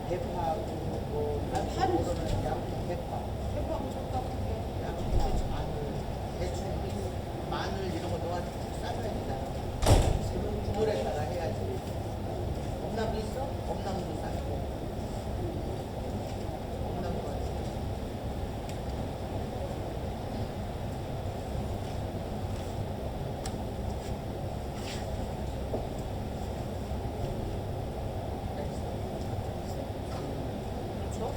대파하고 뭐 파는 그거는 양파, 대파, 대파하고 젓가락에 양파, 마늘, 대충 마늘 이런 거 넣어가지고 싸줘야 된다. 국물에다가 해야지. 엄나무 있어? 엄나무도 싸고. 엄나무 가지고. 그렇죠?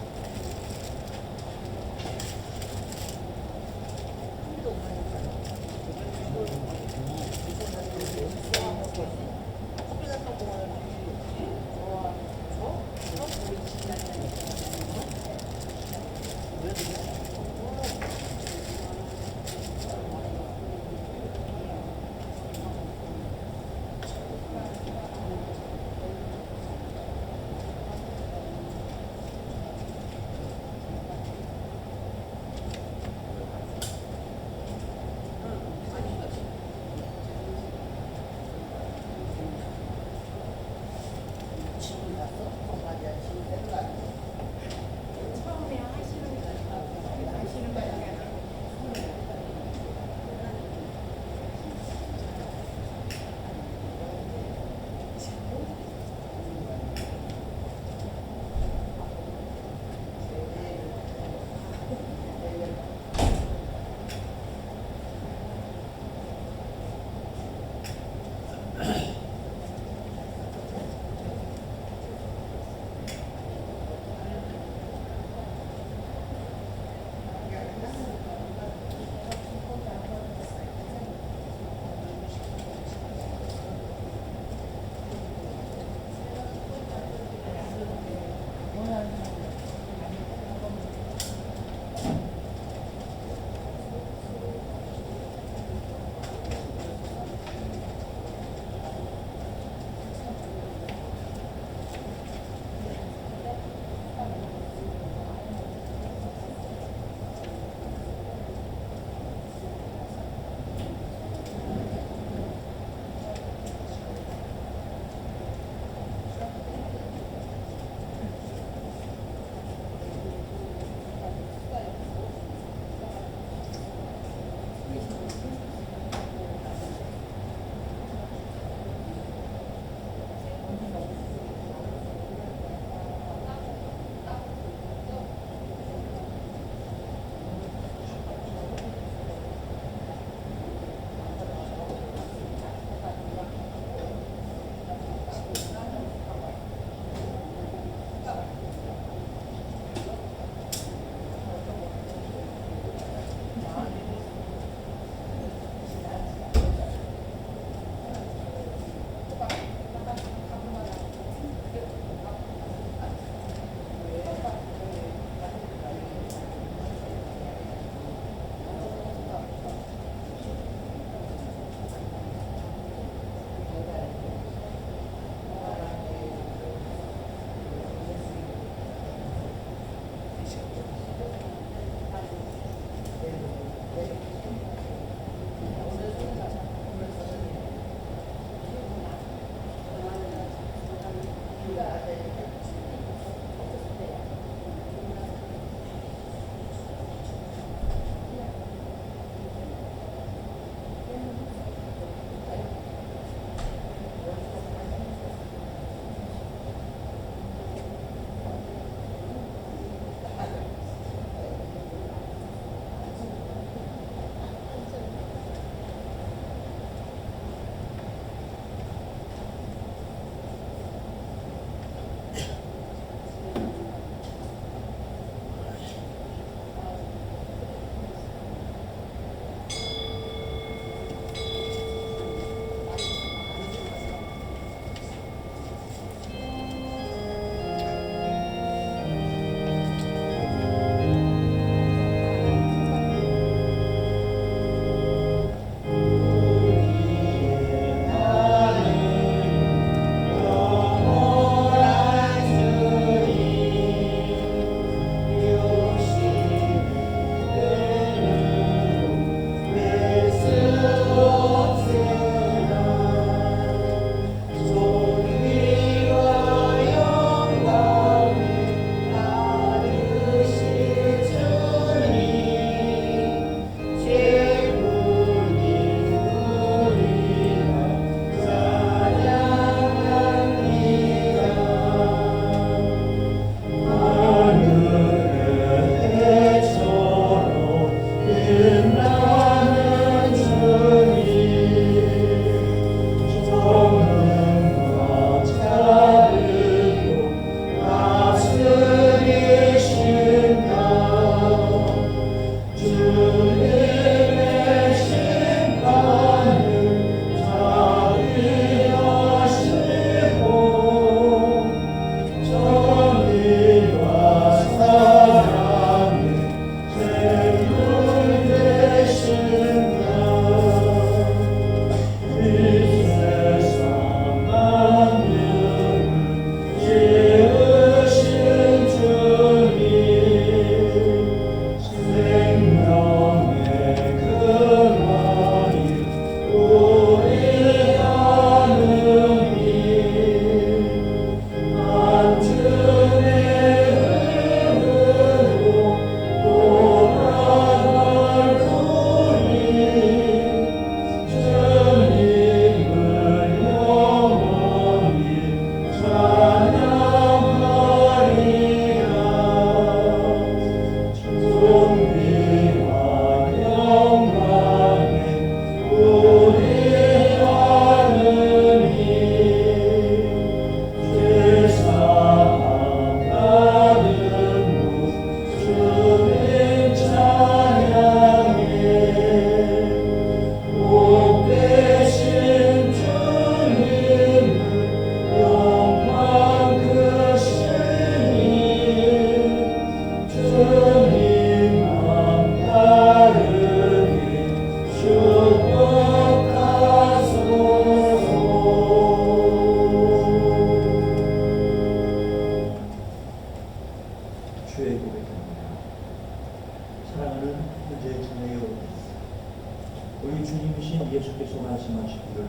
이신 예수께서 말씀하시기를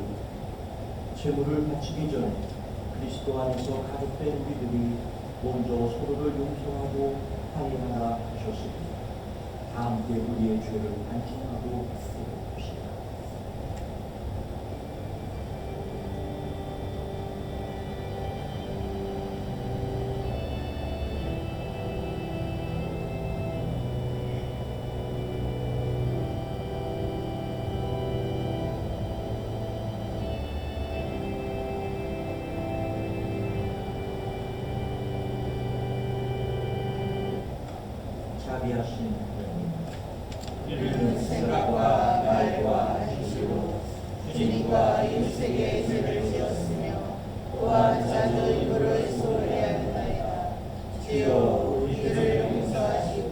재물을 바치기 전에 그리스도 안에서 가족된 우리들이 먼저 서로를 용서하고 화해하라 하셨으니 다 함께 우리의 죄를 안심하고 기도합시다. 자비하신 우리는 생각과 말과 행실로 주님과 이웃에게 죄를 지었으며 또한 자주 이불을 소홀해야 한다이다. 주여 우리를 용서하시고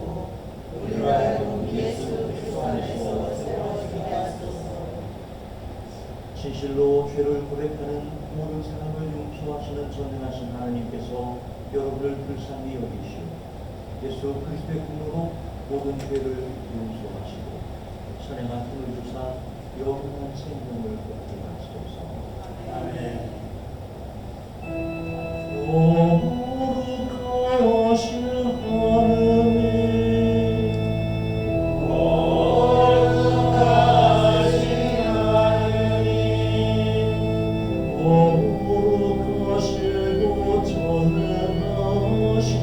우리로 하여금 예수 그리스도 안에서 새로워지게 하소서. 진실로 죄를 고백하는 모든 사람을 용서하시는 전능하신 하나님께서 여러분을 불쌍히 여기시오 예수 그리스도의 공로로 모든 죄를 용서하시고 선행한 힘을 주사 영원한 생명을 얻게 하소서. 아멘. 거룩하신 하느님 거룩하시고 전능하신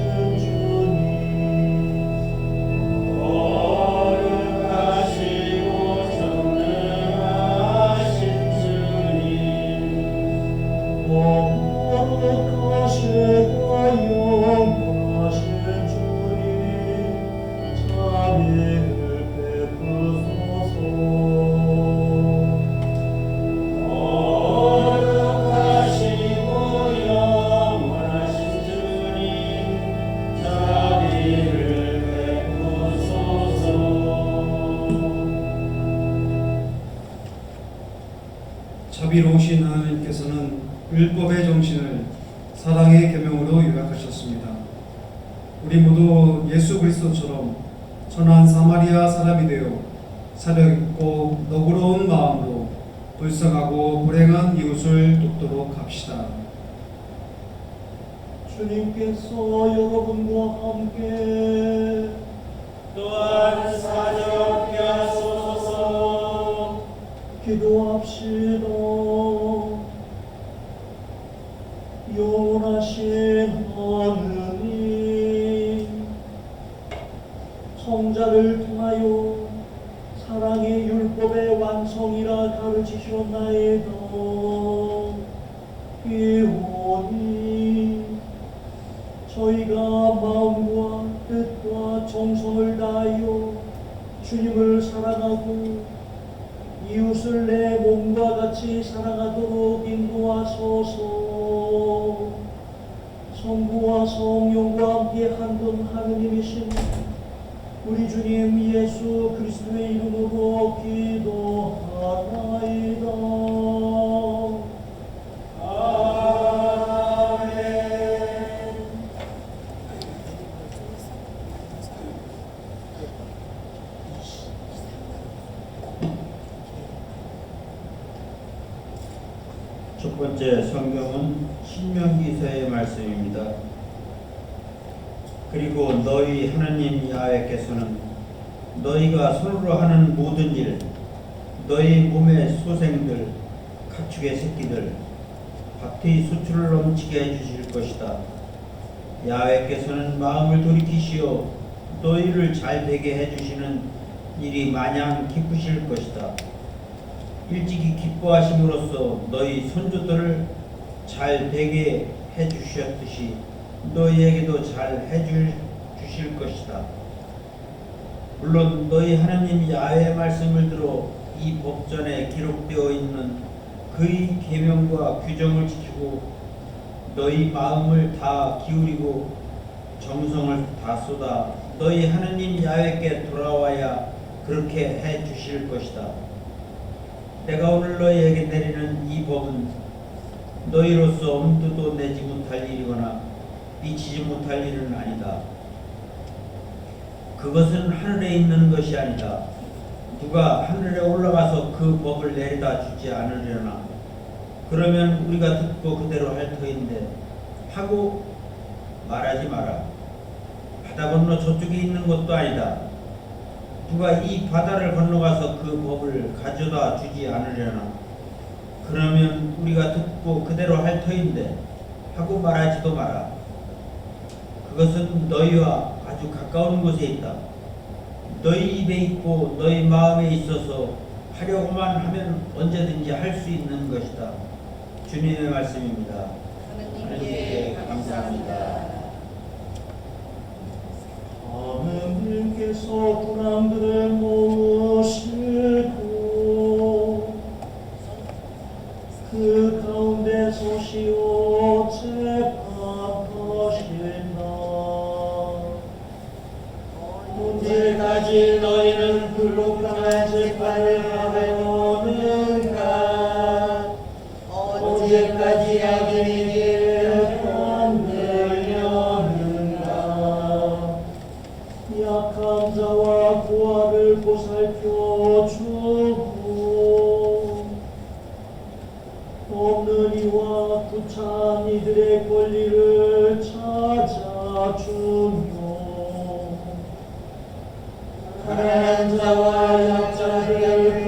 자비로우신 하나님께서는 율법의 정신을 사랑의 계명으로 요약하셨습니다. 우리 모두 예수 그리스도처럼 선한 사마리아 사람이 되어 사력 있고 너그러운 마음으로 불쌍하고 불행한 이웃을 돕도록 합시다. 주님께서 여러분과 함께 또한 사적게 하소서. 기도합시다. 영원하신 하느님 성자를 통하여 사랑의 율법의 완성이라 가르치셨나이다. 이오니 저희가 마음과 뜻과 정성을 다하여 주님을 사랑하고 이웃을 내 몸과 같이 사랑하도록 인도하소서. 성부와 성령과 함께 한 하느님이신 우리 주님 예수 그리스도의 이름으로 기도하나이다. 첫 번째 성경은 신명기서의 말씀입니다. 그리고 너희 하나님 야훼께서는 너희가 손으로 하는 모든 일, 너희 몸의 소생들, 가축의 새끼들, 밭의 수출을 넘치게 해주실 것이다. 야훼께서는 마음을 돌이키시어 너희를 잘 되게 해주시는 일이 마냥 기쁘실 것이다. 일찍이 기뻐하심으로써 너희 손주들을 잘 되게 해주셨듯이 너희에게도 잘 해주실 것이다. 물론 너희 하나님 야훼의 말씀을 들어 이 법전에 기록되어 있는 그의 계명과 규정을 지키고 너희 마음을 다 기울이고 정성을 다 쏟아 너희 하나님 야훼께 돌아와야 그렇게 해주실 것이다. 내가 오늘 너희에게 내리는 이 법은 너희로서 엄두도 내지 못할 일이거나 미치지 못할 일은 아니다. 그것은 하늘에 있는 것이 아니다. 누가 하늘에 올라가서 그 법을 내려다 주지 않으려나. 그러면 우리가 듣고 그대로 할 터인데 하고 말하지 마라. 바다 건너 저쪽에 있는 것도 아니다. 누가 이 바다를 건너가서 그 법을 가져다 주지 않으려나. 그러면 우리가 듣고 그대로 할 터인데 하고 말하지도 마라. 그것은 너희와 아주 가까운 곳에 있다. 너희 입에 있고 너희 마음에 있어서 하려고만 하면 언제든지 할 수 있는 것이다. 주님의 말씀입니다. 하느님께 감사합니다. 하느님께서 군왕들을 모으시고 그 가운데 서시오 재판하신다. 언제까지 너희는 불공평한 재판을 하려는가? 언제까지 악인에게 편들려는가? 약한 자와 고아를 보살펴 주고 없는 이와 구차한 이들의 권리를 찾아주며 가난한 자와 약자들을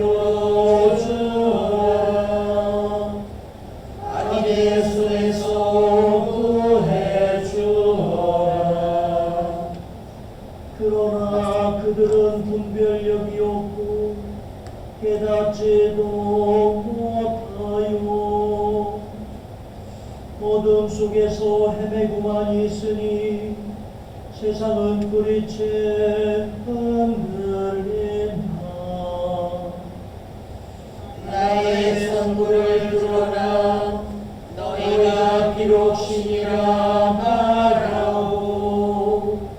풀어주어 악인의 손에서 구해주어라. 그러나 그들은 분별력이 없고 깨닫지도 못하여 어둠 속에서 헤매고만 있으니 세상은 뿌리채 흔들린다. 나의 선고를 들어라. 너희가 비록 신이라 말하고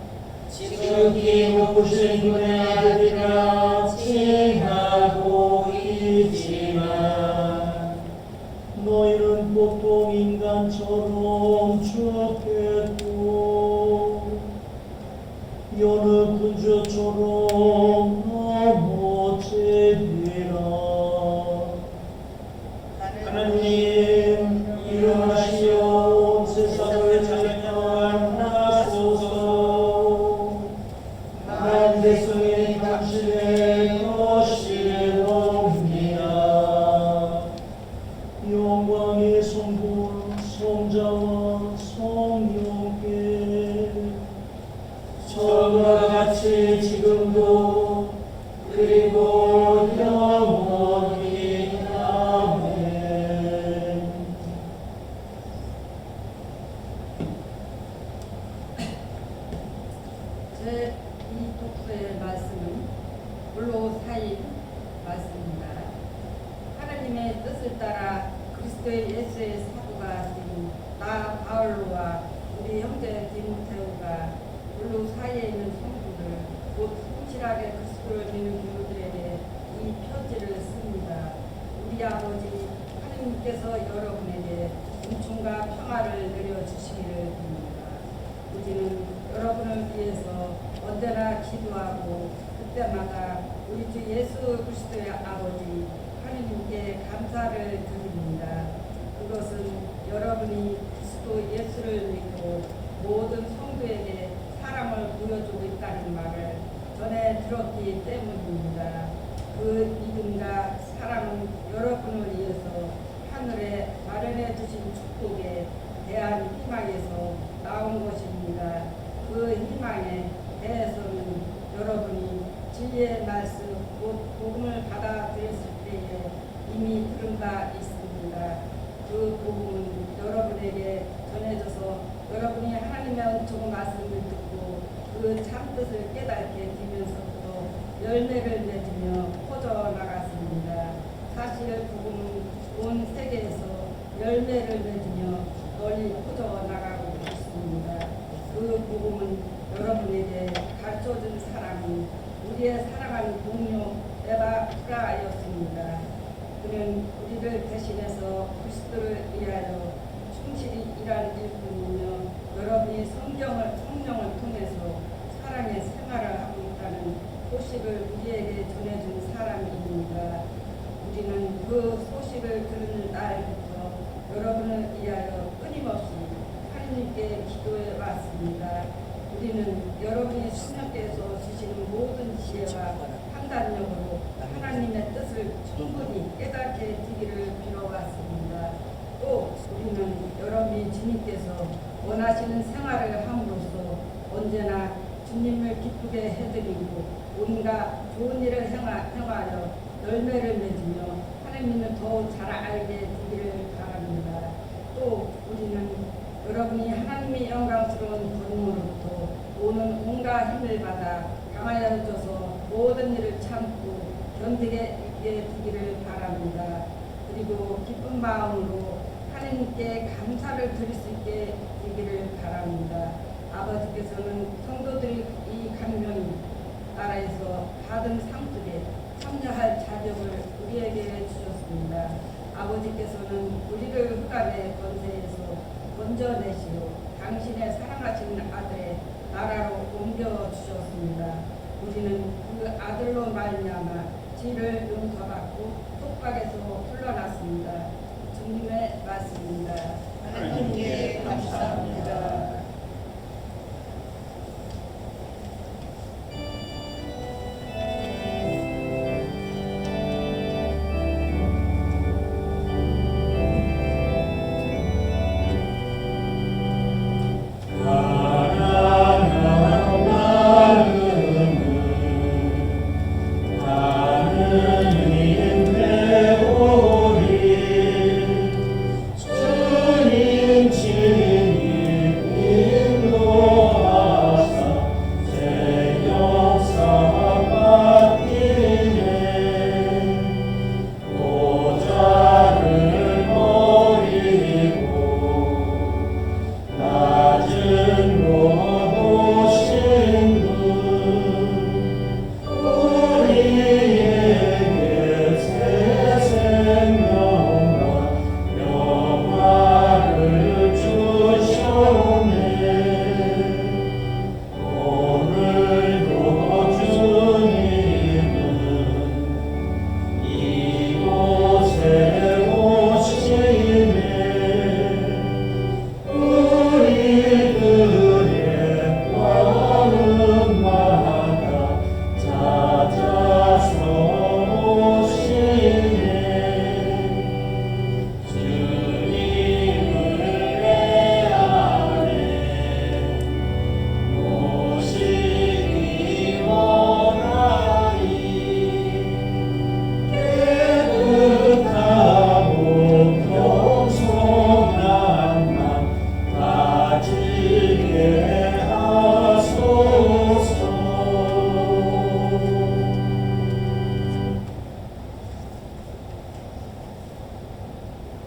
지극히 높으신 분의 아들이라 칭하고 있지만 너희는 보통 인간처럼 죽겠고 여느 군주처럼 넘어지리라. 하느님 일어나시어 온 세상을 찬양하소서. 만 백성이 당신의 것이옵니다. 영광의 성부와 성자와 성령께 처음과 같이 지금도 그리고 영원히 아멘. 제 이 독서의 말씀은 골로 4일 말씀입니다. 하나님의 뜻을 따라 그리스도의 예수의 사도가 된 나 바울로와 우리 형제 디모데오가 골로 4일에 있는 성도들 곧 성실하게 그리스도를 믿는 교우들에게 이 편지를 씁니다. 우리 아버지 하나님께서 여러분에게 은총과 평화를 내려주시기를 빕니다. 우리는 여러분을 위해서 언제나 기도하고 그때마다 우리 주 예수 그리스도의 아버지 하나님께 감사를 드립니다. 그것은 여러분이 그리스도 예수를 믿고 모든 성도에게 사랑을 보여주고 있다는 말을 전에 들었기 때문입니다. 그 믿음과 사랑은 여러분을 위해서 하늘에 마련해 주신 축복에 대한 희망에서 나온 것입니다. 그 희망에 대해서는 여러분이 진리의 말씀 곧 복음을 받아들였을 때에 이미 들은 바 있습니다. 그 복음은 여러분에게 전해져서 여러분이 하나님의 은총 말씀을 듣고 그 참뜻을 깨닫게 되면서부터 열매를 맺으며 퍼져나갔습니다. 사실 복음은 온 세계에서 열매를 맺으며 널리 퍼져나가고 있습니다. 그 복음은 여러분에게 가르쳐준 사람이 우리의 사랑하는 동료 에바프라였습니다. 그는 우리를 대신해서 그리스도를 위하여 충실히 일한 일뿐이며 여러분이 성령을 통해서 사랑의 생활을 하고 있다는 소식을 우리에게 전해준 사람 그 소식을 들은 날부터 여러분을 위하여 끊임없이 하나님께 기도해 왔습니다. 우리는 여러분이 성령께서 주시는 모든 지혜와 판단력으로 하나님의 뜻을 충분히 깨닫게 되기를 빌어왔습니다. 또 우리는 여러분이 주님께서 원하시는 생활을 함으로써 언제나 주님을 기쁘게 해드리고 온갖 좋은 일을 행하여 열매를 맺으며 하나님을 더욱 잘 알게 되기를 바랍니다. 또 우리는 여러분이 하나님의 영광스러운 권능으로부터 오는 온갖 힘을 받아 강하여져서 모든 일을 참고 견디게 있게 되기를 바랍니다. 그리고 기쁜 마음으로 하나님께 감사를 드릴 수 있게 되기를 바랍니다. 아버지께서는 성도들이 이 강명 나라에서 받은 상 속에 참여할 자격을 우리에게 주셨습니다. 아버지께서는 우리를 흑암의 권세에서 건져내시고 당신의 사랑하시는 아들의 나라로 옮겨주셨습니다. 우리는 그 아들로 말미암아 죄를 용서받고 속박에서 풀려났습니다. 주님의 말씀입니다. 하나님께 감사합니다.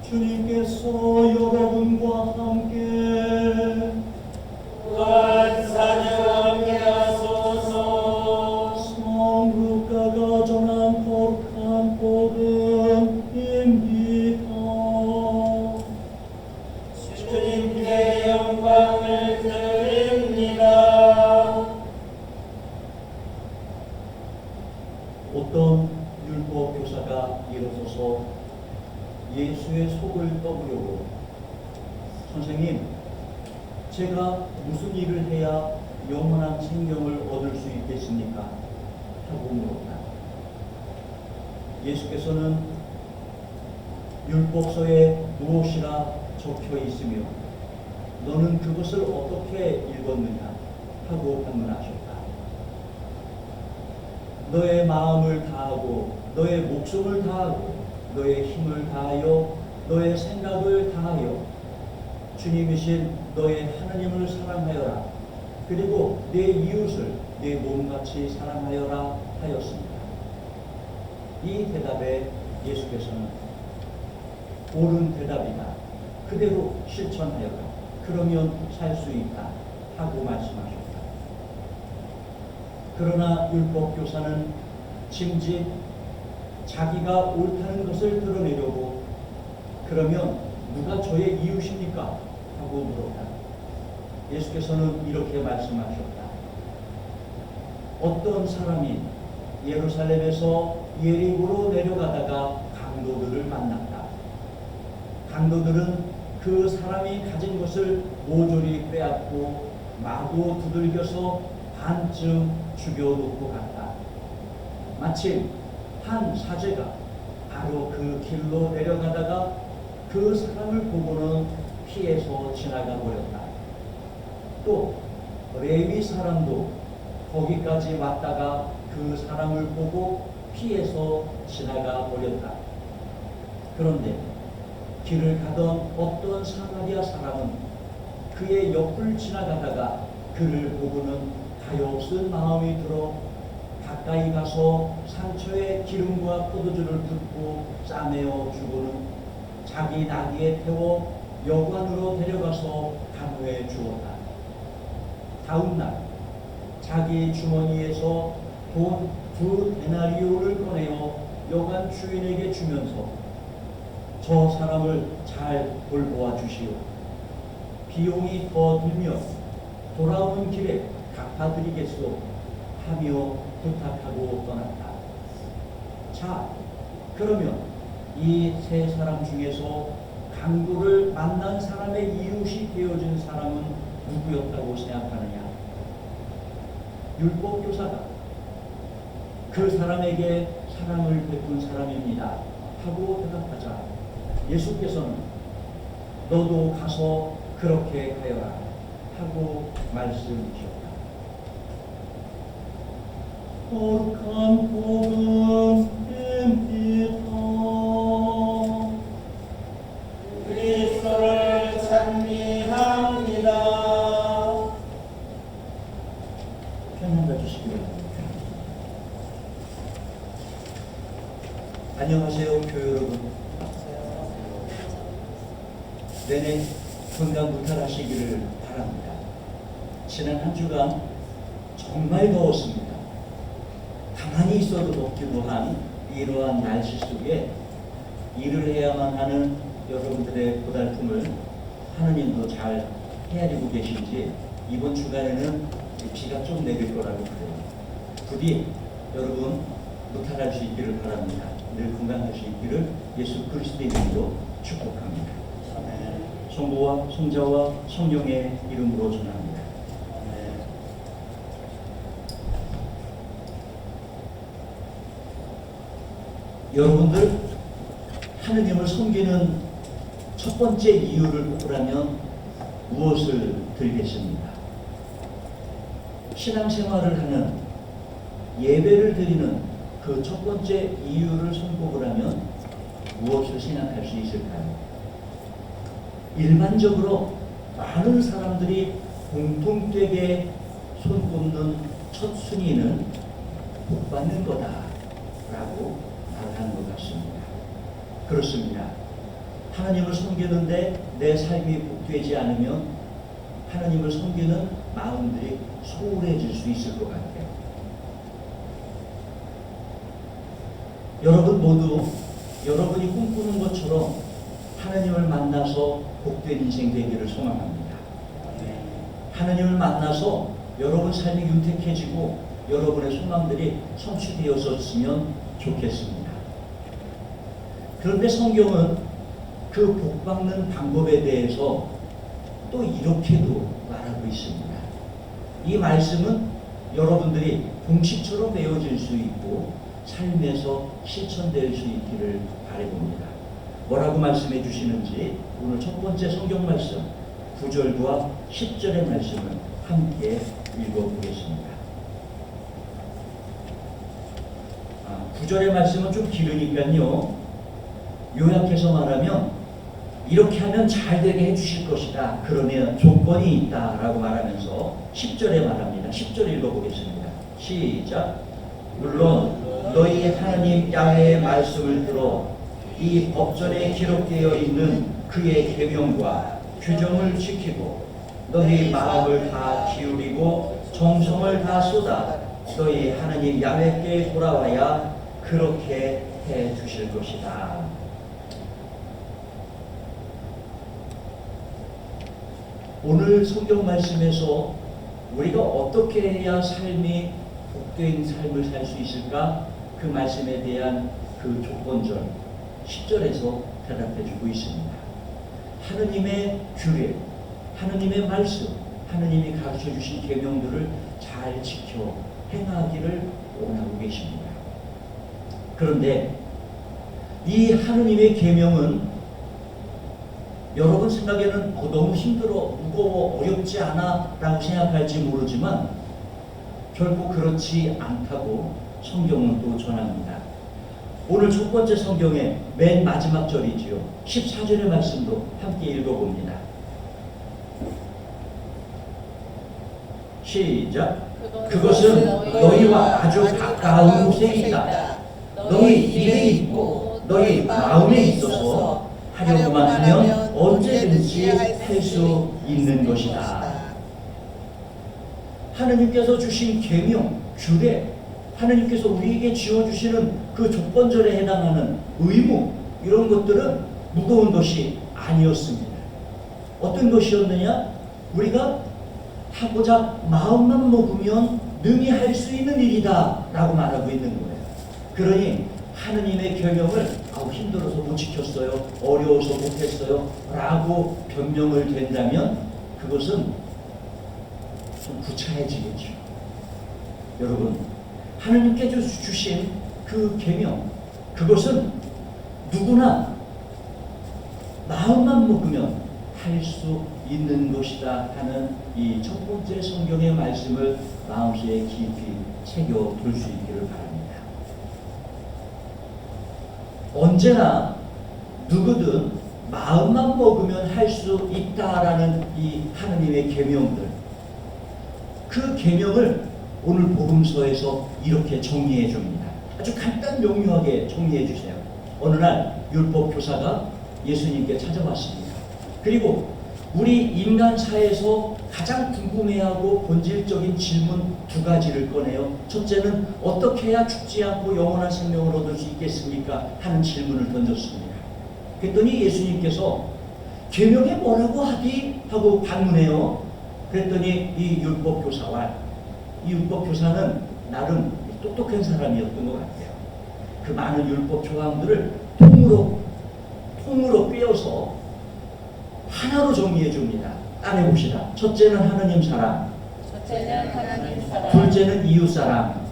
주님께서 여러분과 함께 또한 사랑하게 하소서. 성루카가 전한 거룩한 복음입니다. 주님께 영광을 드립니다. 어떤 율법 교사가 일어서서 예수의 속을 떠보려고, 선생님, 제가 무슨 일을 해야 영원한 생명을 얻을 수 있겠습니까? 하고 물었다. 예수께서는 율법서에 무엇이라 적혀 있으며 너는 그것을 어떻게 읽었느냐 하고 반문하셨다. 너의 마음을 다하고 너의 목숨을 다하고 너의 힘을 다하여 너의 생각을 다하여 주님이신 너의 하나님을 사랑하여라. 그리고 내 이웃을 내 몸같이 사랑하여라 하였습니다. 이 대답에 예수께서는 옳은 대답이다. 그대로 실천하여라. 그러면 살 수 있다. 하고 말씀하셨다. 그러나 율법교사는 짐짓 자기가 옳다는 것을 드러내려고, 그러면 누가 저의 이웃입니까? 하고 물었다. 예수께서는 이렇게 말씀하셨다. 어떤 사람이 예루살렘에서 예리고로 내려가다가 강도들을 만났다. 강도들은 그 사람이 가진 것을 모조리 빼앗고 마구 두들겨서 반쯤 죽여놓고 갔다. 마침 한 사제가 바로 그 길로 내려가다가 그 사람을 보고는 피해서 지나가 버렸다. 또 레위 사람도 거기까지 왔다가 그 사람을 보고 피해서 지나가 버렸다. 그런데 길을 가던 어떤 사마리아 사람은 그의 옆을 지나가다가 그를 보고는 가엾은 마음이 들어 가까이 가서 상처에 기름과 포도주를 붓고 싸매어 주고는 자기 나귀에 태워 여관으로 데려가서 간호해 주었다. 다음 날 자기 주머니에서 돈 2데나리오를 꺼내어 여관 주인에게 주면서 저 사람을 잘 돌보아 주시오. 비용이 더 들면 돌아오는 길에 갚아드리겠소 하며 부탁하고 떠났다. 자, 그러면 이 세 사람 중에서 강도를 만난 사람의 이웃이 되어준 사람은 누구였다고 생각하느냐? 율법교사가 그 사람에게 사랑을 베푼 사람입니다 하고 대답하자 예수께서는 너도 가서 그렇게 하여라 하고 말씀하셨다. 거룩한 복음 입니다. 그리스도를 찬미합니다. 편안해 주시기 바랍니다. 안녕하세요, 교회 여러분. 내내 건강 무탈하시기를 바랍니다. 지난 한 주간 정말 더웠습니다. 가만히 있어도 덥기도 한 이러한 날씨 속에 일을 해야만 하는 여러분들의 고달픔을 하느님도 잘 헤아리고 계신지 이번 주간에는 비가 좀 내릴 거라고 그래요. 부디 여러분 무탈할 수 있기를 바랍니다. 늘 건강할 수 있기를 예수 그리스도의 이름으로 축복합니다. 성부와 성자와 성령의 이름으로 전합니다. 여러분들 하느님을 섬기는 첫 번째 이유를 꼽으라면 무엇을 들겠습니까? 신앙생활을 하는 예배를 드리는 그 첫 번째 이유를 손꼽으라면 무엇을 생각할 수 있을까요? 일반적으로 많은 사람들이 공통되게 손꼽는 첫 순위는 복받는 거다라고 말하는 것 같습니다. 그렇습니다. 하나님을 섬기는데 내 삶이 복되지 않으면 하나님을 섬기는 마음들이 소홀해질 수 있을 것 같아요. 여러분 모두 여러분이 꿈꾸는 것처럼 하나님을 만나서 복된 인생 되기를 소망합니다. 하나님을 만나서 여러분 삶이 윤택해지고 여러분의 소망들이 성취되었었으면 좋겠습니다. 그런데 성경은 그 복받는 방법에 대해서 또 이렇게도 말하고 있습니다. 이 말씀은 여러분들이 공식처럼 외워질 수 있고 삶에서 실천될 수 있기를 바라봅니다. 뭐라고 말씀해 주시는지 오늘 첫 번째 성경 말씀 9절과 10절의 말씀을 함께 읽어보겠습니다. 9절의 말씀은 좀 길으니까요. 요약해서 말하면 이렇게 하면 잘 되게 해주실 것이다. 그러면 조건이 있다라고 말하면서 10절에 말합니다. 10절 읽어보겠습니다. 시작. 물론 너희 하나님 야훼의 말씀을 들어 이 법전에 기록되어 있는 그의 계명과 규정을 지키고 너희 마음을 다 기울이고 정성을 다 쏟아 너희 하나님 야훼께 돌아와야 그렇게 해 주실 것이다. 오늘 성경 말씀에서 우리가 어떻게 해야 삶이 복된 삶을 살 수 있을까? 그 말씀에 대한 그 조건절 10절에서 대답해 주고 있습니다. 하느님의 규례, 하느님의 말씀, 하느님이 가르쳐 주신 계명들을 잘 지켜 행하기를 원하고 계십니다. 그런데 이 하느님의 계명은 여러분 생각에는 너무 힘들어, 무거워, 어렵지 않아 라고 생각할지 모르지만 결코 그렇지 않다고 성경은 또 전합니다. 오늘 첫 번째 성경의 맨 마지막 절이지요. 14절의 말씀도 함께 읽어봅니다. 시작. 그것은 너희와 아주 가까운 곳에 있다. 너희 입에 있고 너희 마음에 있어서 하려고만 하면 언제든지 할 수 있는 것이다. 하느님께서 주신 계명, 규례, 하느님께서 우리에게 지어주시는 그 조건절에 해당하는 의무, 이런 것들은 무거운 것이 아니었습니다. 어떤 것이었느냐? 우리가 하고자 마음만 먹으면 능히 할 수 있는 일이다 라고 말하고 있는 거예요. 그러니 하느님의 계명을 힘들어서 못 지켰어요, 어려워서 못했어요 라고 변명을 된다면 그것은 좀 구차해지겠죠. 여러분, 하느님께 주신 그 계명, 그것은 누구나 마음만 먹으면 할 수 있는 것이다 하는 이 첫 번째 성경의 말씀을 마음속에 깊이 새겨둘 수 있기를 바랍니다. 언제나 누구든 마음만 먹으면 할 수 있다라는 이 하느님의 계명들, 그 계명을 오늘 복음서에서 이렇게 정리해 줍니다. 아주 간단 명료하게 정리해 주세요. 어느 날 율법 교사가 예수님께 찾아왔습니다. 그리고 우리 인간사에서 가장 궁금해하고 본질적인 질문 두 가지를 꺼내요. 첫째는 어떻게 해야 죽지 않고 영원한 생명을 얻을 수 있겠습니까? 하는 질문을 던졌습니다. 그랬더니 예수님께서 계명에 뭐라고 하디? 하고 반문해요. 그랬더니 이 율법교사는 나름 똑똑한 사람이었던 것 같아요. 그 많은 율법 조항들을 통으로 꿰어서 하나로 정리해 줍니다. 따라해 봅시다. 첫째는 하느님 사랑, 둘째는 이웃 사랑,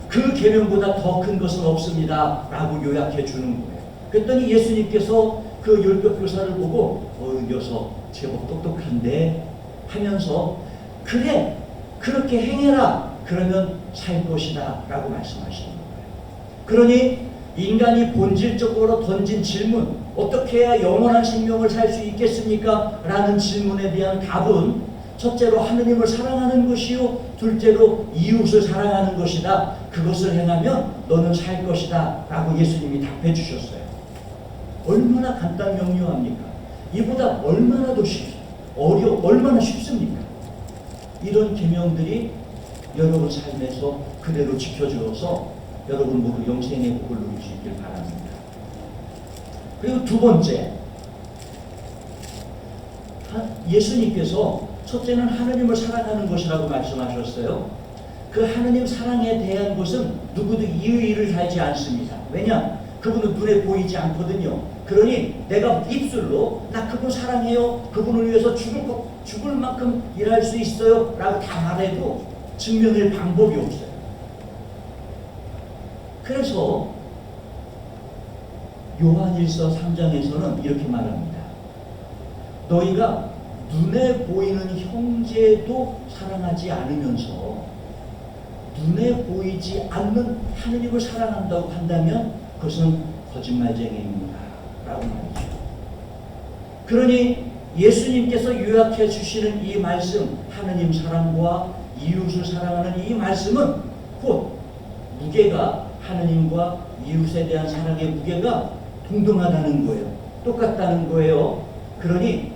그 계명보다 더 큰 것은 없습니다 라고 요약해 주는 거예요. 그랬더니 예수님께서 그 율법교사를 보고 녀석 제법 똑똑한데 하면서 그래, 그렇게 행해라, 그러면 살 것이다 라고 말씀하시는 거예요. 그러니 인간이 본질적으로 던진 질문, 어떻게 해야 영원한 생명을 살 수 있겠습니까? 라는 질문에 대한 답은 첫째로 하느님을 사랑하는 것이요, 둘째로 이웃을 사랑하는 것이다. 그것을 행하면 너는 살 것이다 라고 예수님이 답해 주셨어요. 얼마나 간단 명료합니까? 이보다 얼마나 더 얼마나 쉽습니까? 이런 계명들이 여러분 삶에서 그대로 지켜져서 여러분 모두 영생의 복을 누릴 수 있길 바랍니다. 그리고 두 번째, 예수님께서 첫째는 하느님을 사랑하는 것이라고 말씀하셨어요. 그 하느님 사랑에 대한 것은 누구도 이의를 달지 않습니다. 왜냐? 그분은 눈에 보이지 않거든요. 그러니 내가 입술로 나 그분 사랑해요, 그분을 위해서 죽을 만큼 일할 수 있어요 라고 다 말해도 증명할 방법이 없어요. 그래서 요한일서 3장에서는 이렇게 말합니다. 너희가 눈에 보이는 형제도 사랑하지 않으면서 눈에 보이지 않는 하느님을 사랑한다고 한다면 그것은 거짓말쟁이입니다 라고 말이죠. 그러니 예수님께서 요약해 주시는 이 말씀, 하느님 사랑과 이웃을 사랑하는 이 말씀은 곧 무게가, 하느님과 이웃에 대한 사랑의 무게가 동등하다는 거예요. 똑같다는 거예요. 그러니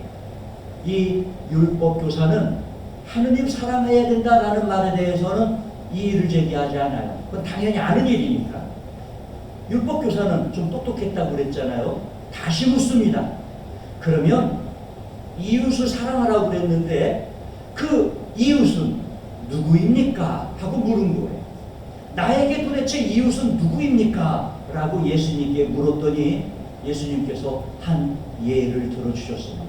이 율법교사는 하느님 사랑해야 된다라는 말에 대해서는 이의를 제기하지 않아요. 그건 당연히 아는 일이니까. 율법교사는 좀 똑똑했다고 그랬잖아요. 다시 묻습니다. 그러면 이웃을 사랑하라고 그랬는데 그 이웃은 누구입니까? 하고 물은 거예요. 나에게 도대체 이웃은 누구입니까? 라고 예수님께 물었더니 예수님께서 한 예를 들어주셨습니다.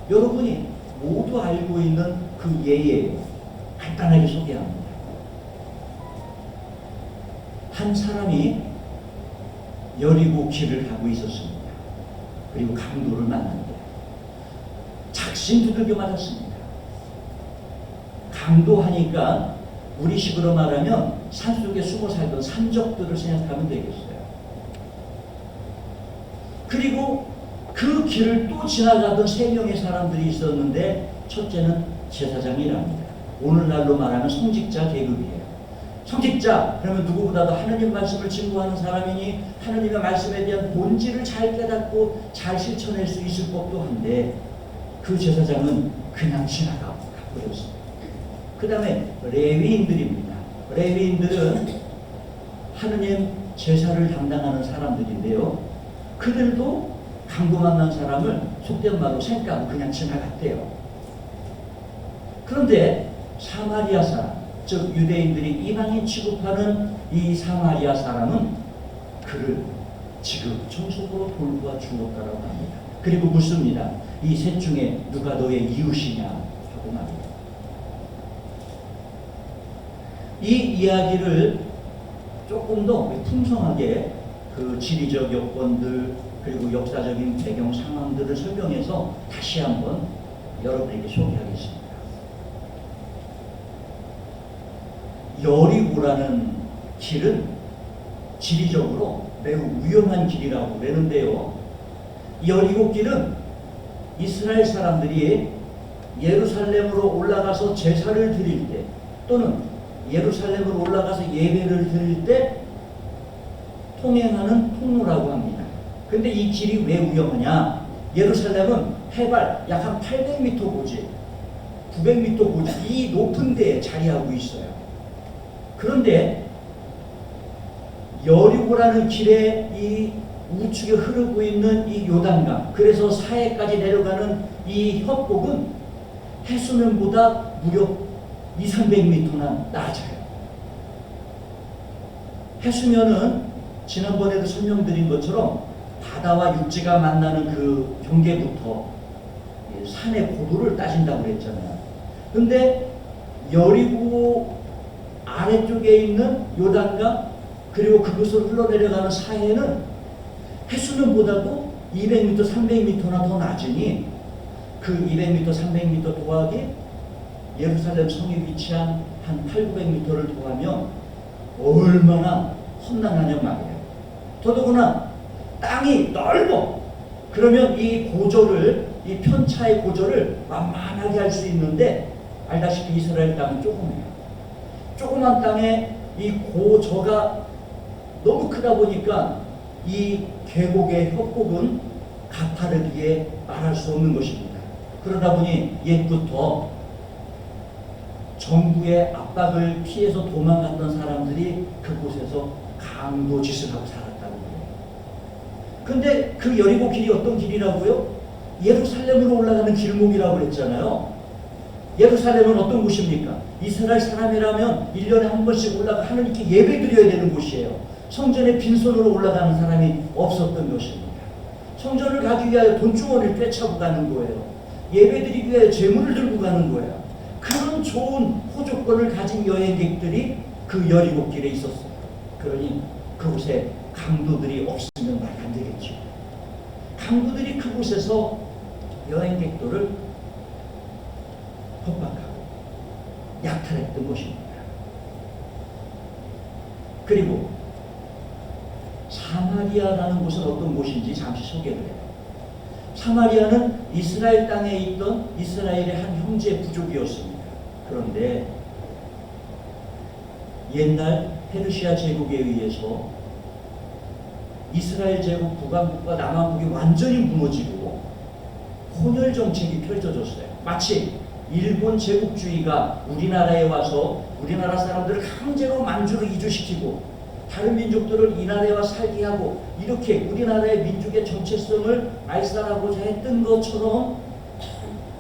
여러분이 모두 알고 있는 그 예예요. 간단하게 소개합니다. 한 사람이 여리고 길을 가고 있었습니다. 그리고 강도를 만났는데 작심 두들겨 맞았습니다. 강도하니까 우리식으로 말하면 산속에 숨어 살던 산적들을 생각하면 되겠어요. 그리고 그 길을 또 지나가던 3명의 사람들이 있었는데 첫째는 제사장이랍니다. 오늘날로 말하면 성직자 계급이에요. 성직자 그러면 누구보다도 하느님 말씀을 증거하는 사람이니 하느님의 말씀에 대한 본질을 잘 깨닫고 잘 실천할 수 있을 법도 한데 그 제사장은 그냥 지나가고 가버렸습니다. 그 다음에 레위인들입니다. 레위인들은 하느님 제사를 담당하는 사람들인데요. 그들도 강도 만난 사람을 속된 말로 생각하고 그냥 지나갔대요. 그런데 사마리아 사람, 즉 유대인들이 이방인 취급하는 이 사마리아 사람은 그를 지극정성으로 돌보아 주었다라고 합니다. 그리고 묻습니다. 이 셋 중에 누가 너의 이웃이냐 하고 말합니다. 이 이야기를 조금 더 풍성하게 그 지리적 여건들 그리고 역사적인 배경 상황들을 설명해서 다시 한번 여러분에게 소개하겠습니다. 여리고라는 길은 지리적으로 매우 위험한 길이라고 그러는데요. 여리고 길은 이스라엘 사람들이 예루살렘으로 올라가서 제사를 드릴 때 또는 예루살렘으로 올라가서 예배를 드릴 때 통행하는 통로라고 합니다. 근데 이 길이 왜 위험하냐? 예루살렘은 해발 약 한 800m 고지, 900m 고지 이 높은 데에 자리하고 있어요. 그런데 여리고라는 길에 이 우측에 흐르고 있는 이 요단강, 그래서 사해까지 내려가는 이 협곡은 해수면보다 무려 200~300m나 낮아요. 해수면은 지난번에도 설명드린 것처럼 바다와 육지가 만나는 그 경계부터 산의 고도를 따진다고 그랬잖아요. 근데 여리고 아래쪽에 있는 요단강 그리고 그것을 흘러내려가는 사해는 해수면보다도 200m, 300m나 더 낮으니 그 200m, 300m 더하기 예루살렘 성이 위치한 한 800~900m를 더하면 얼마나 험난하냐 말이에요. 더더구나 땅이 넓어. 그러면 이 고조를, 이 편차의 고조를 만만하게 할 수 있는데 알다시피 이스라엘 땅은 조그매요. 조그만 땅에 이 고저가 너무 크다 보니까 이 계곡의 협곡은 가파르기에 말할 수 없는 것입니다. 그러다 보니 옛부터 정부의 압박을 피해서 도망갔던 사람들이 그곳에서 강도 짓을 하고 살았다고 해요. 근데 그 여리고 길이 어떤 길이라고요? 예루살렘으로 올라가는 길목이라고 그랬잖아요. 예루살렘은 어떤 곳입니까? 이스라엘 사람이라면 1년에 한 번씩 올라가 하나님께 예배 드려야 되는 곳이에요. 성전에 빈손으로 올라가는 사람이 없었던 것입니다. 성전을 가기 위하여 돈주머니를 꿰차고 가는 거예요. 예배 드리기 위하여 재물을 들고 가는 거예요. 그런 좋은 호조권을 가진 여행객들이 그 여리고 길에 있었어요. 그러니 그곳에 강도들이 없으면 말이 안 되겠죠. 강도들이 그곳에서 여행객들을 협박하고 약탈했던 것입니다. 그리고 사마리아라는 곳은 어떤 곳인지 잠시 소개를 해요. 사마리아는 이스라엘 땅에 있던 이스라엘의 한 형제 부족이었습니다. 그런데 옛날 페르시아 제국에 의해서 이스라엘 제국 북왕국과 남왕국이 완전히 무너지고 혼혈 정책이 펼쳐졌어요. 마치 일본 제국주의가 우리나라에 와서 우리나라 사람들을 강제로 만주로 이주시키고 다른 민족들을 이 나라에 와 살게 하고 이렇게 우리나라의 민족의 정체성을 말살하고자 했던 것처럼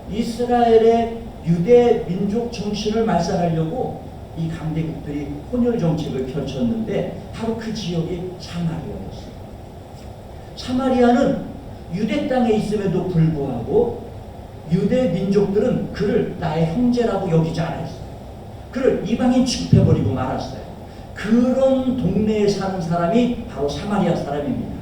이스라엘의 유대 민족 정신을 말살하려고 이 강대국들이 혼혈 정책을 펼쳤는데 바로 그 지역이 사마리아였어요. 사마리아는 유대 땅에 있음에도 불구하고 유대 민족들은 그를 나의 형제라고 여기지 않았어요. 그를 이방인 취급해버리고 말았어요. 그런 동네에 사는 사람이 바로 사마리아 사람입니다.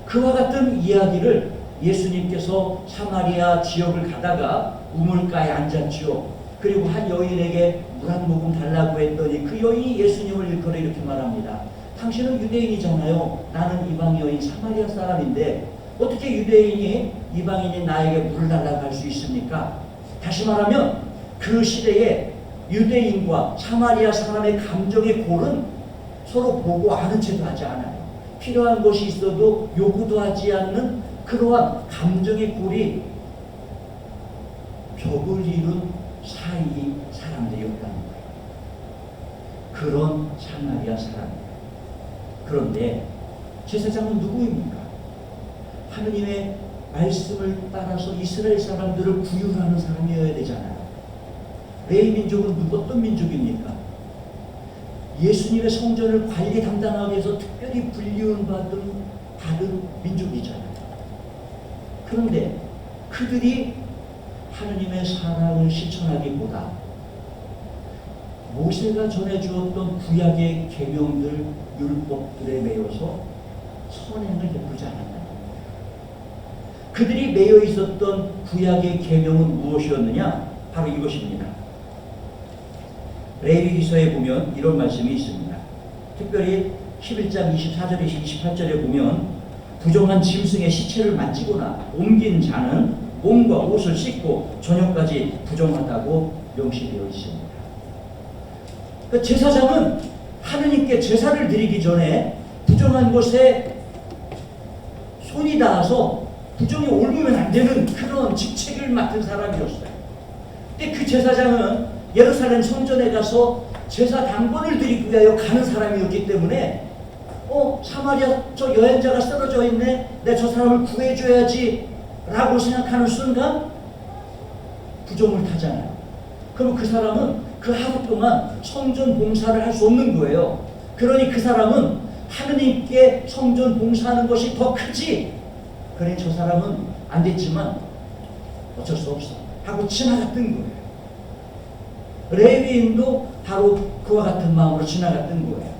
그와 같은 이야기를 예수님께서 사마리아 지역을 가다가 우물가에 앉았지요. 그리고 한 여인에게 물 한 모금 달라고 했더니 그 여인이 예수님을 일컬어 이렇게 말합니다. 당신은 유대인이잖아요. 나는 이방 여인 사마리아 사람인데 어떻게 유대인이 이방인이 나에게 물을 달라고 할 수 있습니까? 다시 말하면 그 시대에 유대인과 사마리아 사람의 감정의 골은 서로 보고 아는 체도 하지 않아요. 필요한 것이 있어도 요구도 하지 않는 그러한 감정의 골이 벽을 이룬 사이 사람들이었다는 거예요. 그런 사마리아 사람. 그런데 제사장은 누구입니까? 하느님의 말씀을 따라서 이스라엘 사람들을 구휼하는 사람이어야 되잖아요. 레위 민족은 어떤 민족입니까? 예수님의 성전을 관리 담당하기 위해서 특별히 받은 민족이잖아요. 그런데 그들이 하느님의 사랑을 실천하기보다 모세가 전해주었던 구약의 계명들, 율법들에 매여서 선행을 베풀지 않았다는 거예요. 그들이 매여 있었던 구약의 계명은 무엇이었느냐? 바로 이것입니다. 레위기서에 보면 이런 말씀이 있습니다. 특별히 11장 24절에서 28절에 보면 부정한 짐승의 시체를 만지거나 옮긴 자는 몸과 옷을 씻고 저녁까지 부정하다고 명시되어 있습니다. 그러니까 제사장은 하느님께 제사를 드리기 전에 부정한 것에 손이 닿아서 부정이 옮기면 안 되는 그런 직책을 맡은 사람이었어요. 근데 그 제사장은 예루살렘 성전에 가서 제사 당번을 드리기 위하여 가는 사람이었기 때문에 사마리아 저 여행자가 쓰러져 있네, 내가 저 사람을 구해줘야지 라고 생각하는 순간 부정을 타잖아요. 그럼 그 사람은 그 하루 동안 성전 봉사를 할 수 없는 거예요. 그러니 그 사람은 하느님께 성전 봉사하는 것이 더 크지, 그러니 저 사람은 안 됐지만 어쩔 수 없어 하고 지나갔던 거예요. 레위인도 바로 그와 같은 마음으로 지나갔던 거예요.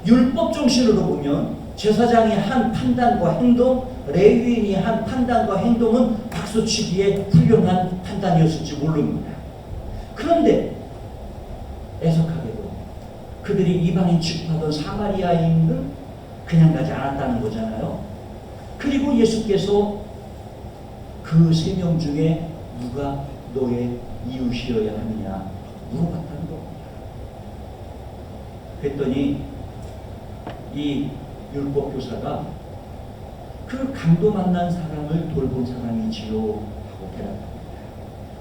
율법 정신으로 보면 제사장이 한 판단과 행동, 레위인이 한 판단과 행동은 박수치기에 훌륭한 판단이었을지 모릅니다. 그런데 애석하게도 그들이 이방인 취급하던 사마리아인은 그냥 가지 않았다는 거잖아요. 그리고 예수께서 그 3명 중에 누가 너의 이웃이어야 하느냐 물어봤다는 겁니다. 그랬더니 이 율법교사가 그 강도 만난 사람을 돌본 사람이지요 하고 대답합니다.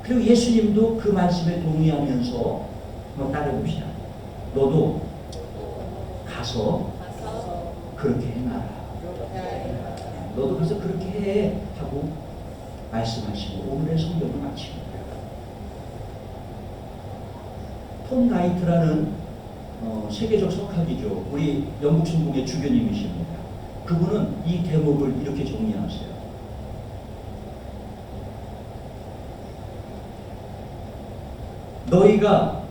그리고 예수님도 그 말씀에 동의하면서 한번 따라해봅시다. 너도 가서 그렇게 해놔라. 너도 가서 그렇게 해 하고 말씀하시고 오늘의 성경을 마칩니다. 톰 나이트라는 세계적 석학이죠. 우리 영국 성공의 주교님이십니다. 그분은 이 대목을 이렇게 정리하세요. 너희가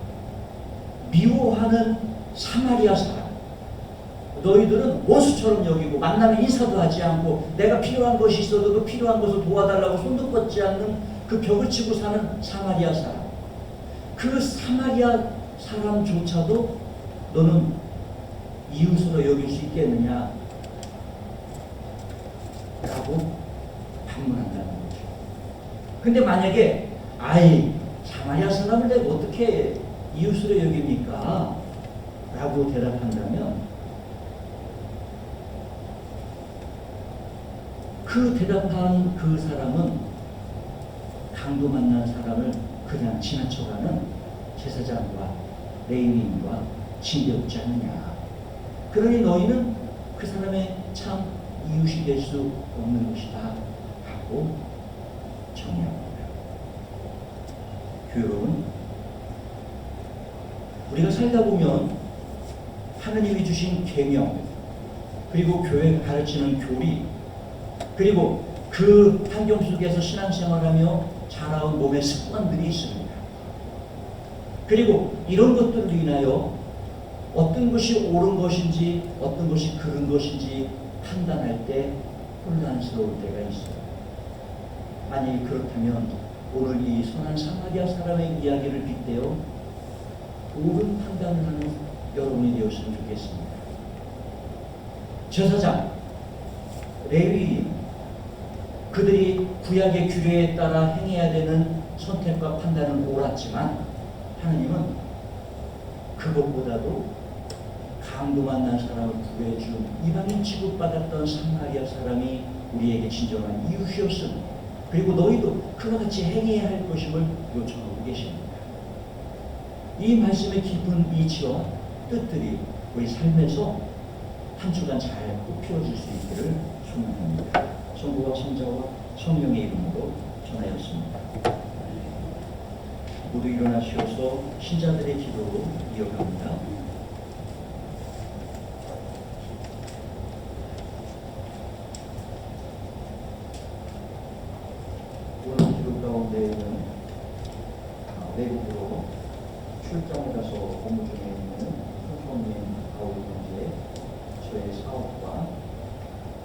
미워하는 사마리아 사람, 너희들은 원수처럼 여기고 만나면 인사도 하지 않고 내가 필요한 것이 있어도 그 필요한 것을 도와달라고 손도 뻗지 않는 그 벽을 치고 사는 사마리아 사람, 그 사마리아 사람조차도 너는 이웃으로 여길 수 있겠느냐 라고 반문한다는 거죠. 근데 만약에 사마리아 사람을 내가 어떻게 이웃으로 여깁니까? 라고 대답한다면 그 대답한 그 사람은 강도 만난 사람을 그냥 지나쳐가는 제사장과 레위인과 진대없지 않느냐. 그러니 너희는 그 사람의 참 이웃이 될 수 없는 것이다 하고 정리합니다. 여러분, 우리가 살다 보면 하느님이 주신 계명, 그리고 교회가 가르치는 교리, 그리고 그 환경 속에서 신앙생활하며 자라온 몸의 습관들이 있습니다. 그리고 이런 것들로 인하여 어떤 것이 옳은 것인지 어떤 것이 그른 것인지 판단할 때 혼란스러울 때가 있어요. 만약에 그렇다면 오늘 이 선한 사마리아 사람의 이야기를 빗대어 옳은 판단을 하는 여러분이 되었으면 좋겠습니다. 제사장, 레위인, 그들이 구약의 규례에 따라 행해야 되는 선택과 판단은 옳았지만 하나님은 그것보다도 강도 만난 사람을 구해준 이방인 취급받았던 사마리아 사람이 우리에게 진정한 이웃이었음, 그리고 너희도 그와 같이 행해야 할 것임을 요청하고 계십니다. 이 말씀의 깊은 이치와 뜻들이 우리 삶에서 한 주간 잘 꽃피워질 수 있기를 소망합니다. 성부와 성자와 성령의 이름으로 전하였습니다. 모두 일어나시어서 신자들의 기도로 이어갑니다. 오늘 기도 가운데에는 외국으로 출장에 가서 업무 중에 있는 손님 가오리 형제, 저의 사업과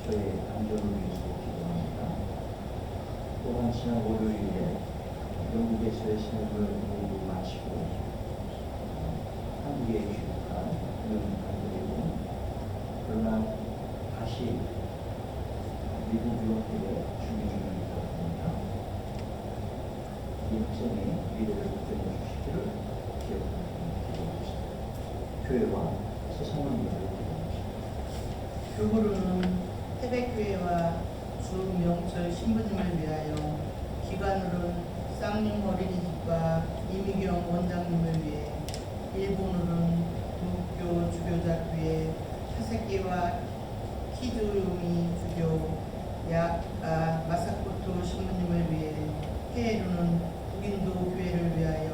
저의 안전을 위해서 기도합니다. 또한 지난 월요일에 영국에서의 생활을 모두 마치고 한국에 귀국한 연합들이고, 그러나 다시 미국 유학길에 준비 중입니다. 이 학생의 미래를 보존해 주시기를 기억합니다. 교회와 세상을 위하여 기도합니다. 교구로는 태백교회와 주명철 신부님을 위하여, 기관으로는 쌍용 어린이집과 이미경 원장님을 위해, 일본으로는 도쿄 주교자교회 하세키와 키조요미 주교, 야아 마사코토 신부님을 위해, 해외로는 북인도 교회를 위하여,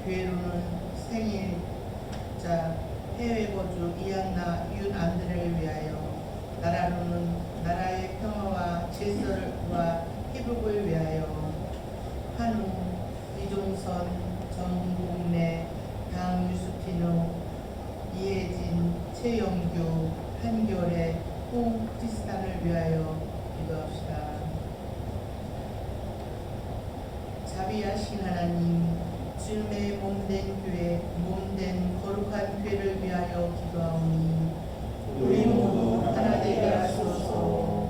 교회로는 생일자 해외 거주 이안나 윤안드레를 위하여, 나라로는 나라의 평화와 질서와 회복을 위하여, 한우, 이종선, 정국래, 강유수티노, 이혜진, 최영규, 한결의, 홍지스탄을 위하여 기도합시다. 자비하신 하나님, 주님의 몸된 교회, 몸된 거룩한 교회를 위하여 기도하오니, 우리 모두 하나 되게 하소서.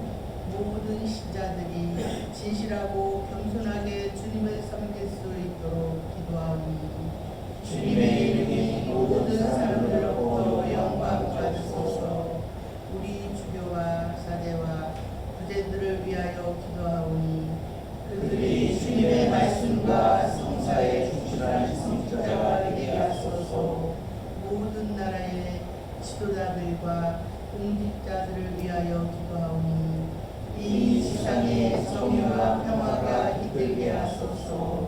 모든 신자들이 진실하고 겸손하게 주님을 섬길 수 있도록 기도하오니, 주님의 이름이 모든 사람들로부터 영광 받으소서. 우리 주교와 사제와 부제들을 위하여 기도하오니, 그들이 주님의 말씀과 성사에 충실한 성자가 되게 하소서. 모든 나라의 지도자들과 공직자들을 위하여 기도하오니, 이 지상에 정의와 평화가 깃들게 하소서.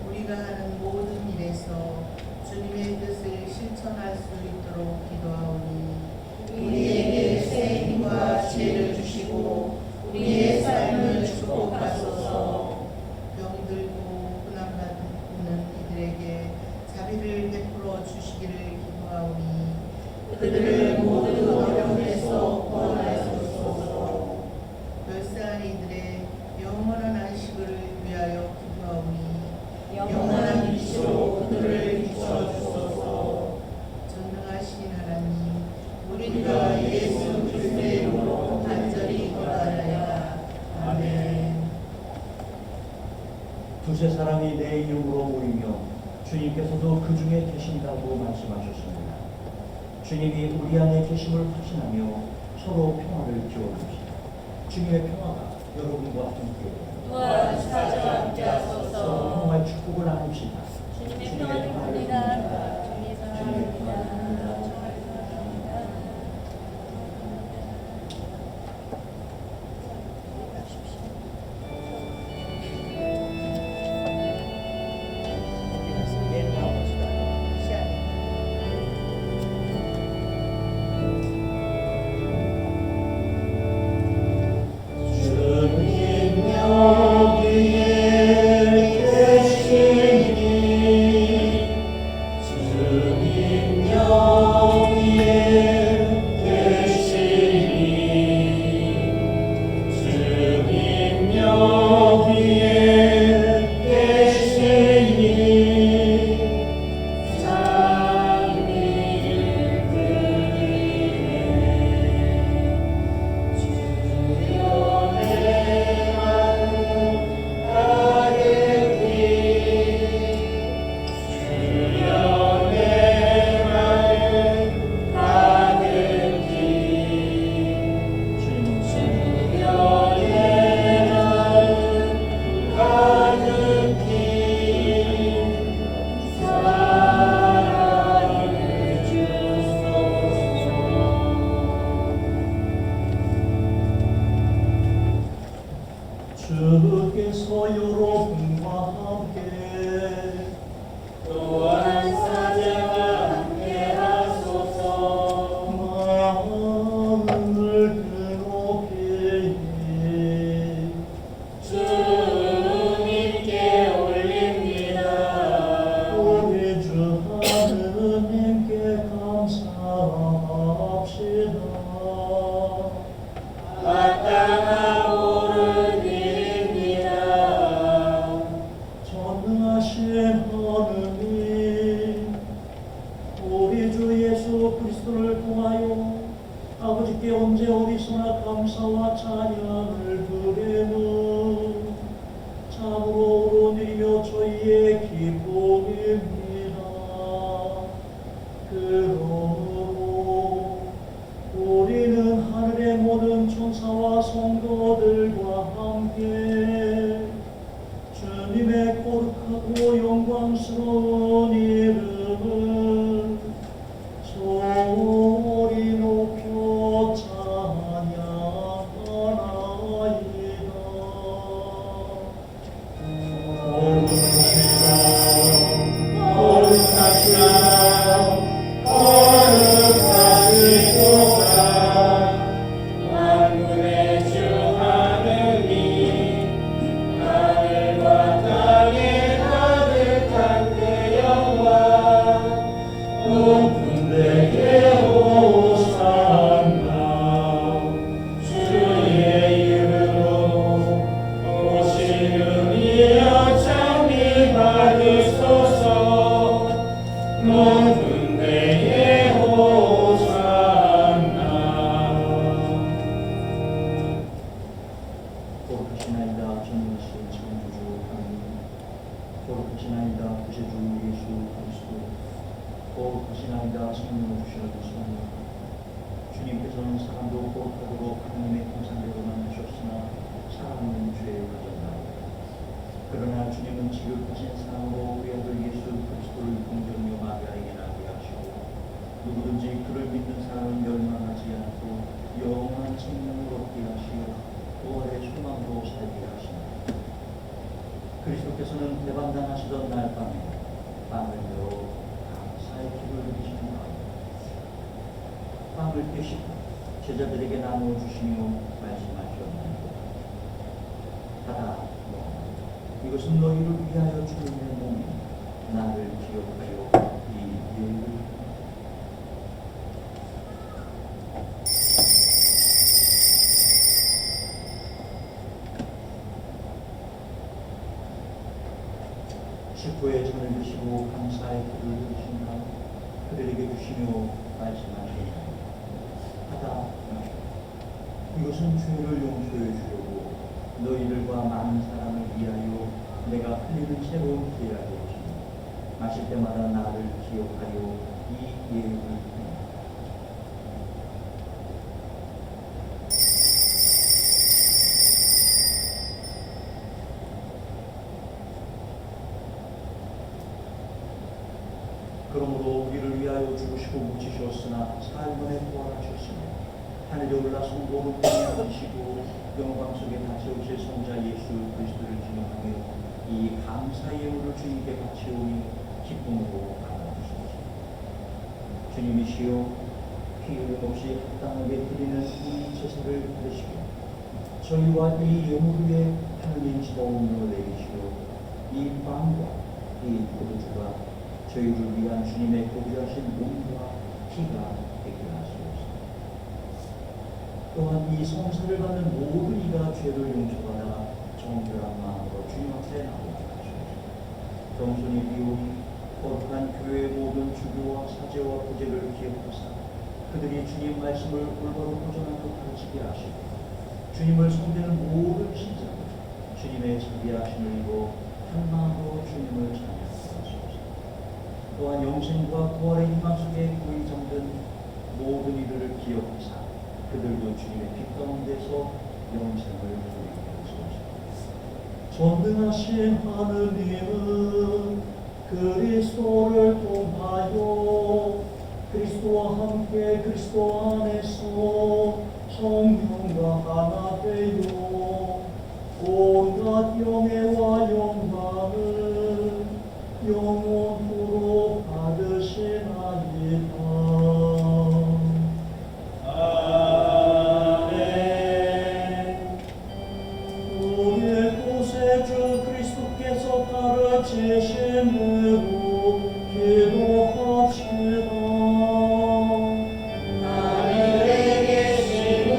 우리가 하는 모든 일에서 주님의 뜻을 실천할 수 있도록 기도하오니, 우리에게 새 힘과 지혜를 주시고 우리의 삶을 축복하소서. 병들고 고난받는 이들에게 자비를 베풀어 주시기를 기도하오니, 그들을 모든 어려움에서 구원하소서. 멸세한 이들의 영원한 안식을 위하여 기도하오니, 영원한 빛으로 그들을 비춰주소서. 전능하신 하나님, 우리가 예수 그리스도의 이름으로 간절히 기도하나이다. 아멘. 두세 사람이 내 이름으로 모이며 주님께서도 그 중에 계신다고 말씀하셨습니다. 주님이 우리 안에 계심을 확신하며 서로 평화를 기원합시다. 주님의 평화가 여러분과 함께 또한 찾아오게 하소서. 평화의 축복을 나눕시다. 주님의 평화를 봅니다. 주님의 사랑을 봅니다. 내려가 봅시다. 시간이. 그리스도를 통하여 아버지께 언제 어디서나 감사와 찬양을 드리는 참으로 옳은 일이며 저희의 기쁨입니다. 그러므로 우리는 하늘의 모든 천사와 성도들과 함께 주님의 거룩하고 영광스러운 이름을 소리 높여 찬양하나이다. 거룩하시나이다 전능하신 창조주 하나님, 거룩하시나이다 구세주 예수 그리스도, 거룩하시나이다 성령을 주시는 성령. 주님께서는 사람도 거룩하도록 하나님의 형상대로 만드셨으나 사람은 죄에 빠졌나이다. 그러나 주님은 지극하신 사랑으로 우리 아들 예수 그리스도를 공정하여 마귀에게 나게 하시고 누구든지 그를 믿는 사람은 멸망하지 않고 영원한 생명을 얻게 하시어 부활의 소망으로 살게 하십니다. 그리스도께서는 배반당하시던 날 밤에 빵을 열어 감사의 기를 누리시는 가운데 빵을 떼시고 제자들에게 나누어 주시며 말씀하셨습니다. 받아 먹어. 이것은 너희를 위하여 주는 내 몸이 나를 기억하여 이 예를 식후에 잔을 드시고 감사의 기를 드리신 다음 그들에게 주시며 말씀하시니라. 받아 마시라. 이것은 죄를 용서해 주려고 너희들과 많은 사람을 위하여 내가 흘리는 새로운 계약의 피. 마실 때마다 나를 기억하여 이 예를 행하라. 그러므로 우리를 위하여 죽으시고 묻히셨으나 사흘 만에 부활하셨으며 하늘에 올라선 오른편에 앉으시고 영광 속에 다시 오실 성자 예수 그리스도를 기념하며 이 감사의 예물을 주님께 바치오니 기쁨으로 받아주시옵소서. 주님이시여 피 흘림 없이 합당하게 드리는 이 제사를 드시고 저희와 이 예물 위에 하느님 지도문으로 내리시고 이 빵과 이 포도주가 저희를 위한 주님의 고귀하신 몸과 피가 되게 하시옵소서. 또한 이 성사를 받는 모든 이가 죄를 용서받아 정결한 마음으로 주님 앞에 나오게 하시옵소서. 겸손히 비오니 거룩한 교회의 모든 주교와 사제와 부제를 기억하사 그들이 주님 말씀을 올바로 보존하고 가르치게 하시고 주님을 섬기는 모든 신자들 주님의 자비하심을 입어 한 마음으로 주님을 찬양하옵소서. 또한 영생과 부활의 희망 속에 고이 잠든 모든 이들을 기억하사 그들도 주님의 빛 가운데서 영생을 누리게 하소서. 전능하신 하느님은 그리스도를 통하여 그리스도와 함께 그리스도 안에서 성령과 하나 되어 온갖 영예와 영광을 영원토록 받으시나이다. 아멘. 우리의 구세주 그리스도께서 가르치신 대로 기도합시다. 하늘에 계신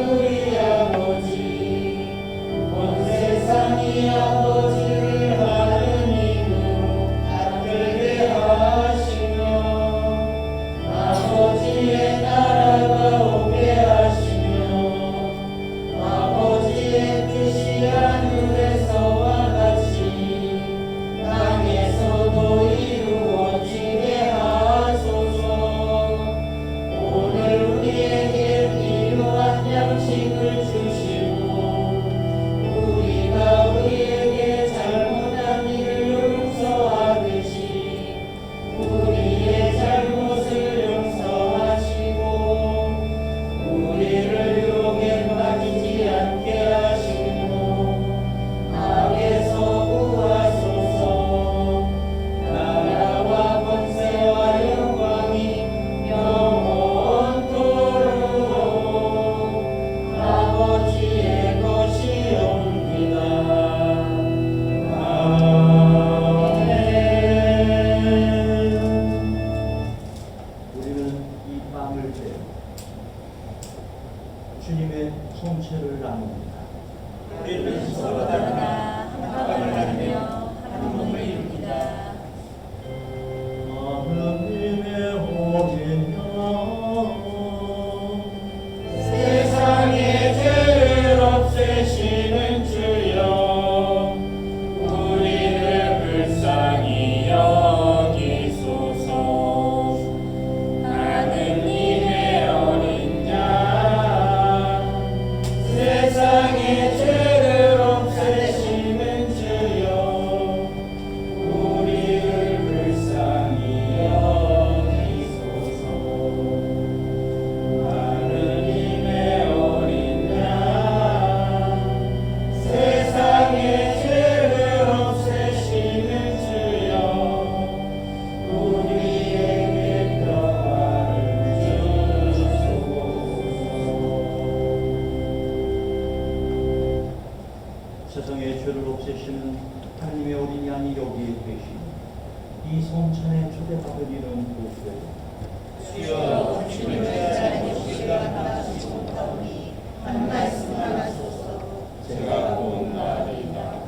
우리 아버지 온 세상이 아버지를 하느님으로 받들게 하시며 만찬에 초대받은 이는 무엇이요? 주여 주님의 자리에 오시가 나아지지 못하오니 한 말씀만 하소서. 제가 곧 나리이다.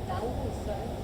나오고 있어요.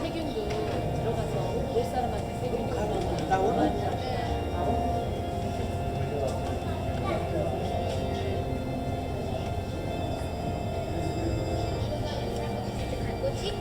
세균도 들어가서 올 사람한테 세균이 얼마나 갈 거지?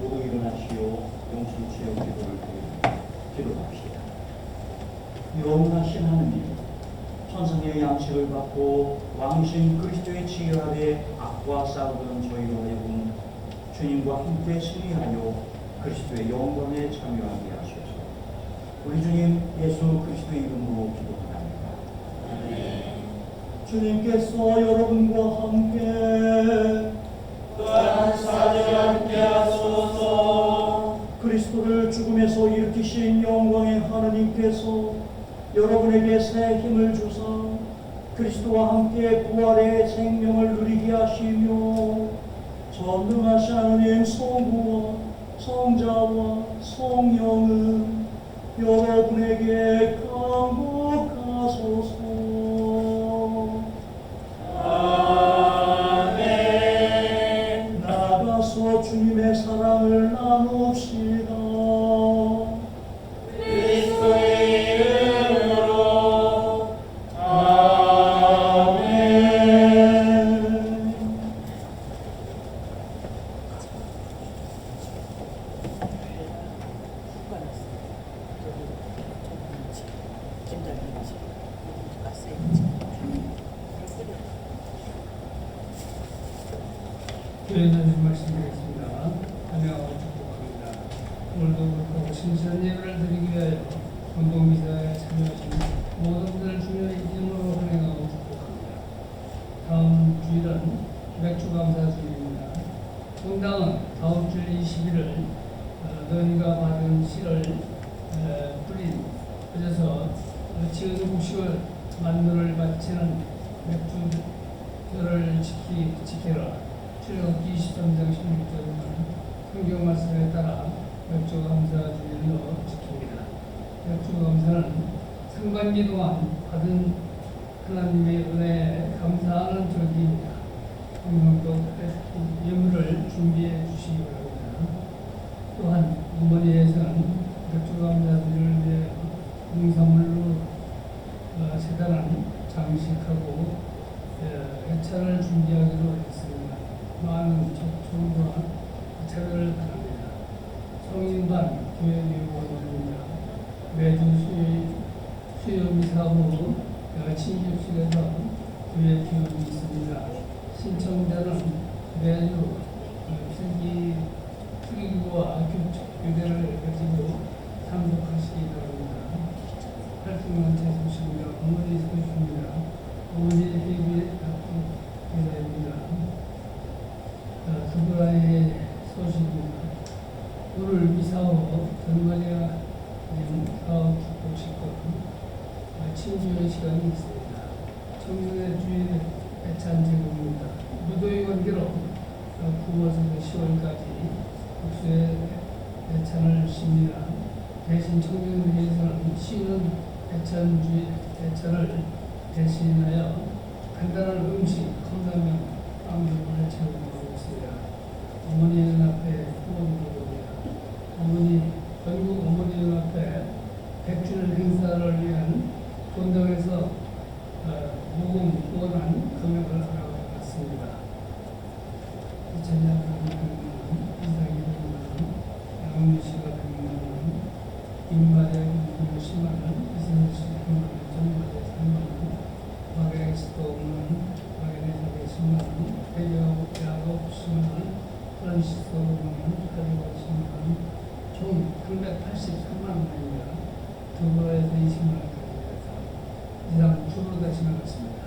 모두 일어나시오. 용sul 주여 기도를 기도합시다. 영원하신 하느님, 천상의 양식을 받고 왕이신 그리스도의 지혜 아래 악과 싸우던 저희로 하여금 주님과 함께 승리하여 그리스도의 영광에 참여하게 하소서. 우리 주님 예수 그리스도의 이름으로 기도합니다. 주님께서 여러분과 함께 또한 사제 함께 하소서. 그리스도를 죽음에서 일으키신 영광의 하느님께서 여러분에게 새 힘을 주사 그리스도와 함께 부활의 생명을 누리게 하시며 전능하신 하나님 성부와 성자와 성령은 여러분에게 강복하소서. 아멘. 나가서 주님의 사랑을 나눕시다. 그리스도의 이름으로 아멘. 교회는 말씀드리겠습니다. 환영하고 축복합니다. 오늘도 그렇고 신선 예배를 드리기 위하여 공동미사에 참여하신 모든 분들 주님의 이름으로 환영하고 축복합니다. 다음 주일은 맥주감사 주일입니다. 본당은 다음 주 21일 너희가 받은 씨를 뿌린 그래서 지은 음식을 만두를 바치는 맥주를 지켜라. 출애굽기 23장 16절은 성경 말씀에 따라 맥주 감사 주일로 지킵니다. 맥주 감사는 상반기 동안 받은 하나님의 은혜에 감사하는 절기입니다. 오늘도 예물을 준비해 주시기 바랍니다. 또한 이번에에서는 맥주 감사 주일을 위해 농산물로 재단을 장식하고 예찬을 준비하기로 했습니다. 많은 접촉과 참여를 바랍니다. 성인반 교회 교육원입니다. 매주 수요 미사 후 친교실에서 교회 교육이 있습니다. 신청자는 매주 필기구와 교대를 가지고 참석하시기 바랍니다. 활동단체 소식입니다. 어머니 소식입니다. 어머니 회비 기사입니다. 두브라의 소식입니다. 오늘 미사후 전마리아 사업 축복식과 친주의 시간이 있습니다. 청년의 주일 애찬 제공입니다. 무도의 관계로 9월에서 10월까지 국수의 애찬을 쉽니다. 대신 청년을 위해서는 쉬는 애찬을 대신하여 간단한 음식, 컵라면, 빵들을 제공하고 있습니다. 어머니 연합회 후원부입니다. 전국 어머니 연합회 100주년 행사를 위한 본당에서 모금 후원한 금액을 알아봤습니다. 2000년 100만원, 이상이 100만원, 양은미 씨가 100만원, 임마리아 10만원, 이승훈 씨 100만원, 전마리아 3만원, 박예리 씨도 5만원, 박예리 씨도 10만원, 배경하고 10만원, 프란 씨도 5만원, 가리고 10만원, 총 383만원입니다. 두부라에서 20만원까지 해서 이상 주로 다시 나갔습니다.